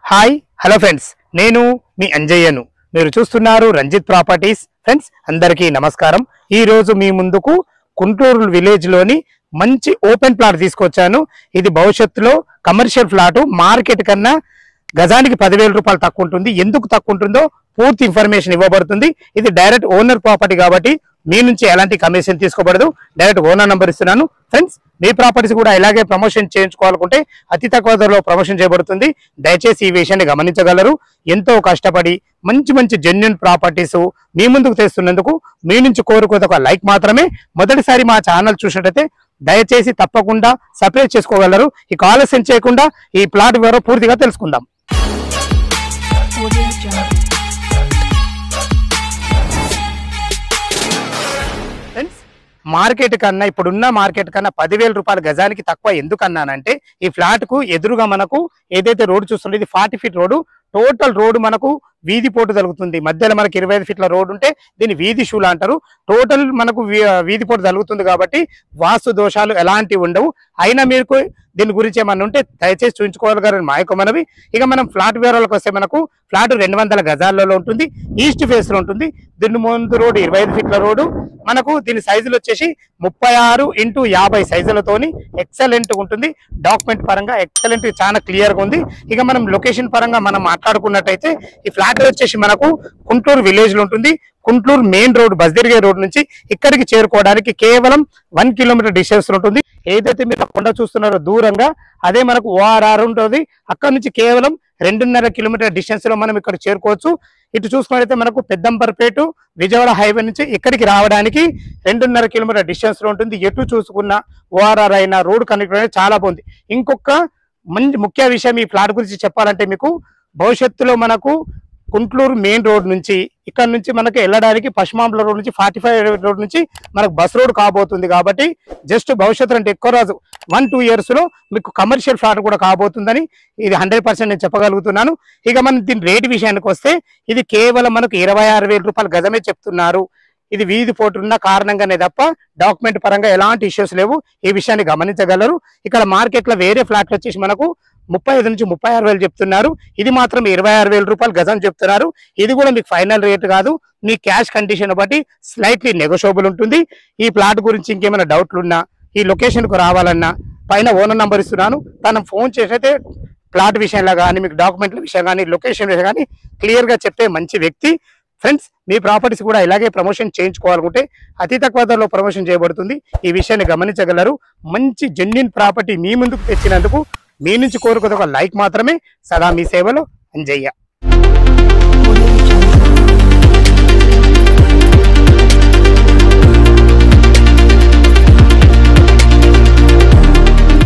Hi hello friends, నేను మీ అంజయ్యను. మీరు చూస్తున్నారు రంజిత్ ప్రాపర్టీస్. ఫ్రెండ్స్ అందరికీ నమస్కారం. ఈ రోజు మీ ముందుకు కుంటూరు విలేజ్ లోని మంచి ఓపెన్ ప్లాట్ తీసుకొచ్చాను. ఇది భవిష్యత్తులో కమర్షియల్ ప్లాట్. మార్కెట్ కన్నా గజానికి 10,000 రూపాయలు తక్కువ ఉంటుంది. ఎందుకు తక్కువ ఉంటుందో పూర్తి ఇన్ఫర్మేషన్ ఇవ్వబడుతుంది. ఇది డైరెక్ట్ ఓనర్ ప్రాపర్టీ కాబట్టి మీ నుంచి ఎలాంటి కమిషన్ తీసుకోబడదు. డైరెక్ట్ ఓనర్ నంబర్ ఇస్తున్నాను. ఫ్రెండ్స్, మీ ప్రాపర్టీస్ కూడా ఇలాగే ప్రమోషన్ చేయించుకోవాలనుకుంటే అతి తక్కువ ధరలో ప్రమోషన్ చేయబడుతుంది. దయచేసి ఈ విషయాన్ని గమనించగలరు. ఎంతో కష్టపడి మంచి మంచి జెన్యూన్ ప్రాపర్టీస్ మీ ముందుకు తెస్తున్నందుకు మీ నుంచి కోరుకోదు ఒక లైక్ మాత్రమే. మొదటిసారి మా ఛానల్ చూసినట్టయితే దయచేసి తప్పకుండా సబ్స్క్రైబ్ చేసుకోగలరు. ఈ ఆలస్యం చేయకుండా ఈ ప్లాట్ వివరం పూర్తిగా తెలుసుకుందాం. ఫ్రెండ్స్, మార్కెట్ కన్నా ఇప్పుడున్న మార్కెట్ కన్నా 10,000 రూపాయల గజానికి తక్కువ ఎందుకన్నానంటే, ఈ ఫ్లాట్ కు ఎదురుగా మనకు ఏదైతే రోడ్డు చూస్తుందో ఇది 40 ఫీట్ రోడ్డు. టోటల్ రోడ్డు మనకు వీధి పోటు జరుగుతుంది. మధ్యలో మనకి 25 ఫీట్ల రోడ్డు ఉంటే దీన్ని వీధి షూల అంటారు. టోటల్ మనకు వీధి పోటు జరుగుతుంది కాబట్టి వాస్తు దోషాలు ఎలాంటివి ఉండవు. అయినా మీకు దీని గురించి ఏమన్నా ఉంటే దయచేసి చూపించుకోగలరని మా యొక్క మనవి. ఇక మనం ఫ్లాట్ వివరాలకు వస్తే మనకు ఫ్లాట్ 200 గజాలలో ఉంటుంది. ఈస్ట్ ఫేస్ లో ఉంటుంది. దీని ముందు రోడ్డు 25 ఫీట్ల రోడ్డు. మనకు దీని సైజులు వచ్చేసి 36x50 సైజులతోని ఎక్సలెంట్ ఉంటుంది. డాక్యుమెంట్ పరంగా ఎక్సలెంట్, చాలా క్లియర్ గా ఉంది. ఇక మనం లొకేషన్ పరంగా మనం మాట్లాడుకున్నట్టయితే ఈ ఫ్లాట్ వచ్చేసి మనకు కుంటూరు విలేజ్ లో ఉంటుంది. కుంటూరు మెయిన్ రోడ్, బస్దిరిగే రోడ్ నుంచి ఇక్కడికి చేరుకోవడానికి కేవలం 1 కిలోమీటర్ డిస్టెన్స్ ఉంటుంది. ఏదైతే మీరు కొండ చూస్తున్నారో దూరంగా అదే మనకు ORR ఉంటుంది. అక్కడ నుంచి కేవలం 2.5 కిలోమీటర్ డిస్టెన్స్ లో మనం ఇక్కడ చేరుకోవచ్చు. ఇటు చూసుకున్నట్లయితే మనకు పెద్దంబర్పేట విజయవాడ హైవే నుంచి ఇక్కడికి రావడానికి 2.5 కిలోమీటర్ డిస్టెన్స్ లో ఉంటుంది. ఎటు చూసుకున్న ORR అయినా రోడ్ కనెక్ట్ అనేది చాలా బాగుంది. ఇంకొక మంచి ముఖ్య విషయం ఈ ఫ్లాట్ గురించి చెప్పాలంటే, మీకు భవిష్యత్తులో మనకు కుంట్లూరు మెయిన్ రోడ్ నుంచి ఇక్కడ నుంచి మనకి వెళ్ళడానికి పశ్చిమాంబల రోడ్ నుంచి 45 రోడ్ నుంచి మనకు బస్ రోడ్ కాబోతుంది. కాబట్టి జస్ట్ భవిష్యత్తులో అంటే ఎక్కువ రోజు 1-2 ఇయర్స్ లో మీకు కమర్షియల్ ఫ్లాట్ కూడా కాబోతుందని ఇది 100% నేను చెప్పగలుగుతున్నాను. ఇక మనం దీని రేటు విషయానికి వస్తే ఇది కేవలం మనకు 26,000 రూపాయల గజమే చెప్తున్నారు. ఇది వీధి పోటు ఉన్న కారణంగానే తప్ప డాక్యుమెంట్ పరంగా ఎలాంటి ఇష్యూస్ లేవు. ఈ విషయాన్ని గమనించగలరు. ఇక్కడ మార్కెట్ లో వేరే ఫ్లాట్లు వచ్చేసి మనకు 35 నుంచి 36,000 చెప్తున్నారు. ఇది మాత్రం 26,000 రూపాయలు గజం చెప్తున్నారు. ఇది కూడా మీకు ఫైనల్ రేట్ కాదు. మీ క్యాష్ కండిషన్ బట్టి స్లైట్లీ నెగోషియబుల్ ఉంటుంది. ఈ ప్లాట్ గురించి ఇంకేమైనా డౌట్లు ఉన్నా, ఈ లొకేషన్ కు రావాలన్నా పైన ఓనర్ నంబర్ ఇస్తున్నాను. తను ఫోన్ చేసైతే ప్లాట్ విషయంలో కానీ, మీకు డాక్యుమెంట్ల విషయం కానీ, లొకేషన్ విషయం కానీ క్లియర్ గా చెప్పే మంచి వ్యక్తి. ఫ్రెండ్స్, మీ ప్రాపర్టీస్ కూడా ఇలాగే ప్రమోషన్ చేయించుకోవాలనుకుంటే అతి తక్కువ ధరలో ప్రమోషన్ చేయబడుతుంది. ఈ విషయాన్ని గమనించగలరు. మంచి జెన్యూన్ ప్రాపర్టీ మీ ముందుకు తెచ్చినందుకు మీ నుంచి కోరుకునే ఒక లైక్ మాత్రమే. సదా మీ సేవలో అంజయ్య.